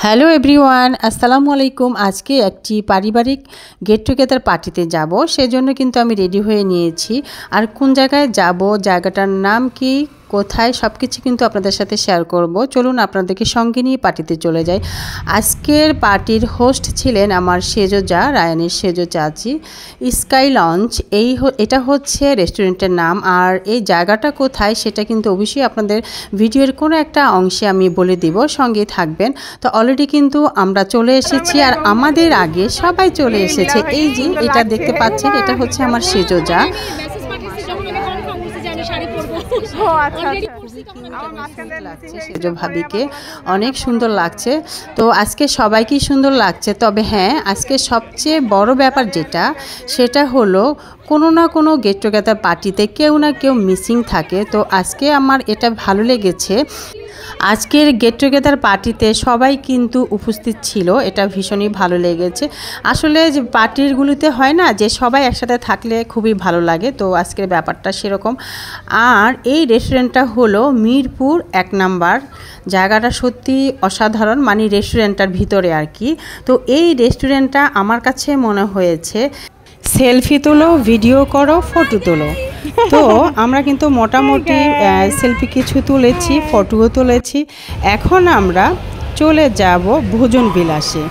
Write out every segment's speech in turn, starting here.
Hello everyone, আসসালামু আলাইকুম। আজকে একটি পারিবারিক গেট টুগেদার পার্টিতে যাব, সেজন্য কিন্তু আমি রেডি হয়ে নিয়েছি। আর কোন জায়গায় যাব, জায়গাটার নাম কি, কোথায়, সব কিছু কিন্তু আপনাদের সাথে শেয়ার করব। চলুন আপনাদেরকে সঙ্গে নিয়ে পার্টিতে চলে যাই। আজকের পার্টির হোস্ট ছিলেন আমার সেজো যা, রায়ানের সেজো চাচি। স্কাই লঞ্চ এটা হচ্ছে রেস্টুরেন্টের নাম। আর এই জায়গাটা কোথায় সেটা কিন্তু অবশ্যই আপনাদের ভিডিওর কোনো একটা অংশে আমি বলে দিব, সঙ্গেই থাকবেন। তো অলরেডি কিন্তু আমরা চলে এসেছি, আর আমাদের আগে সবাই চলে এসেছে। এই যে এটা দেখতে পাচ্ছেন, এটা হচ্ছে আমার সেজো যা। সেজো ভাবিকে অনেক সুন্দর লাগছে। তো আজকে সবাইকেই সুন্দর লাগছে, তবে হ্যাঁ, আজকে সবচেয়ে বড় ব্যাপার সেটা হলো কোনো না কোনো গেট টুগেদার পার্টিতে কেউ না কেউ মিসিং থাকে। তো আজকে আমার এটা ভালো লেগেছে। আজকের গেট টুগেদার পার্টিতে সবাই কিন্তু উপস্থিত ছিল, এটা ভীষণই ভালো লেগেছে। আসলে যে পার্টিগুলিতে হয় না যে সবাই একসাথে থাকলে খুবই ভালো লাগে, তো আজকের ব্যাপারটা সেরকম। আর এই রেস্টুরেন্টটা হলো মিরপুর 1 নাম্বার। জায়গাটা সত্যি অসাধারণ, মানে রেস্টুরেন্টটার ভিতরে আর কি। তো এই রেস্টুরেন্টটা আমার কাছে মনে হয়েছে সেলফি তোলো, ভিডিও করো, ফটো তোলো। তো আমরা কিন্তু মোটামুটি সেলফি কিছু তুলেছি, ফটোও তুলেছি। এখন আমরা চলে যাব ভোজন বিলাসে।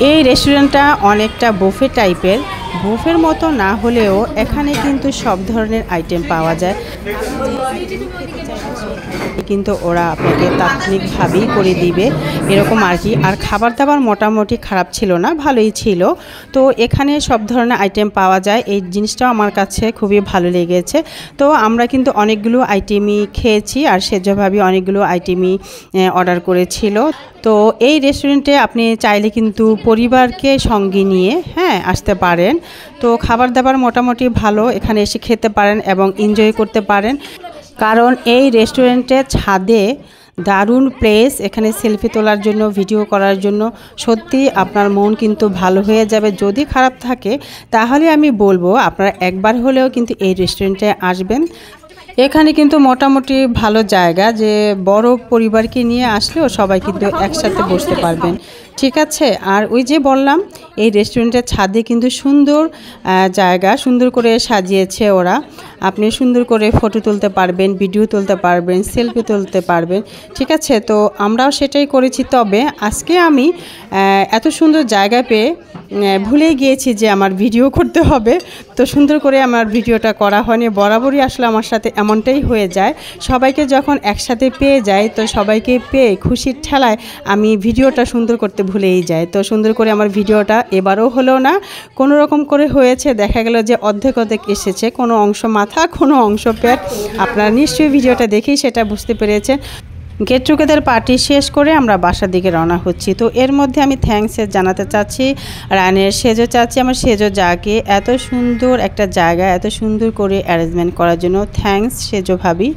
এই রেস্টুরেন্টটা অনেকটা বুফে টাইপের, বুফের মতো না হলেও এখানে কিন্তু সব ধরনের আইটেম পাওয়া যায়, কিন্তু ওরা আপনাকে তাৎক্ষণিকভাবেই করে দিবে এরকম আর কি। আর খাবার দাবার মোটামুটি খারাপ ছিল না, ভালোই ছিল। তো এখানে সব ধরনের আইটেম পাওয়া যায়, এই জিনিসটাও আমার কাছে খুবই ভালো লেগেছে। তো আমরা কিন্তু অনেকগুলো আইটেমই খেয়েছি, আর সেজভাবে অনেকগুলো আইটেমই অর্ডার করেছিল। তো এই রেস্টুরেন্টে আপনি চাইলে কিন্তু পরিবারকে সঙ্গে নিয়ে আসতে পারেন। তো খাবার দাবার মোটামুটি ভালো, এখানে এসে খেতে পারেন এবং এনজয় করতে পারেন। কারণ এই রেস্টুরেন্টের ছাদে দারুণ প্লেস, এখানে সেলফি তোলার জন্য, ভিডিও করার জন্য। সত্যি আপনার মন কিন্তু ভালো হয়ে যাবে। যদি খারাপ থাকে তাহলে আমি বলবো আপনারা একবার হলেও কিন্তু এই রেস্টুরেন্টে আসবেন। এখানে কিন্তু মোটামুটি ভালো জায়গা, যে বড় পরিবারকে নিয়ে আসলেও সবাই কিন্তু একসাথে বসতে পারবেন, ঠিক আছে। আর ওই যে বললাম, এই রেস্টুরেন্টের ছাদে কিন্তু সুন্দর জায়গা, সুন্দর করে সাজিয়েছে ওরা। আপনি সুন্দর করে ফটো তুলতে পারবেন, ভিডিও তুলতে পারবেন, সেলফি তুলতে পারবেন, ঠিক আছে। তো আমরাও সেটাই করেছি। তবে আজকে আমি এত সুন্দর জায়গা পেয়ে ভুলে গিয়েছি যে আমার ভিডিও করতে হবে। তো সুন্দর করে আমার ভিডিওটা করা হয়নি। বরাবরই আসলে আমার সাথে এমনটাই হয়ে যায়, সবাইকে যখন একসাথে পেয়ে যাই, তো সবাইকে পেয়ে খুশির ঠেলায় আমি ভিডিওটা সুন্দর করতে ভুলেই যাই। তো সুন্দর করে আমার ভিডিওটা এবারও হলো না, কোনো রকম করে হয়েছে। দেখা গেল যে অর্ধেক এসেছে, কোনো অংশ মাথা, কোনো অংশ পেট। আপনারা নিশ্চয়ই ভিডিওটা দেখেই সেটা বুঝতে পেরেছেন। গেট টুগেদার পার্টি শেষ করে আমরা বাসার দিকে রওনা হচ্ছি। তো এর মধ্যে আমি থ্যাঙ্কস জানাতে চাচ্ছি রানের সেজো চাচ্ছি, আমার সেজো যাকে এত সুন্দর একটা জায়গা এত সুন্দর করে অ্যারেঞ্জমেন্ট করার জন্য। থ্যাঙ্কস সেজো ভাবি।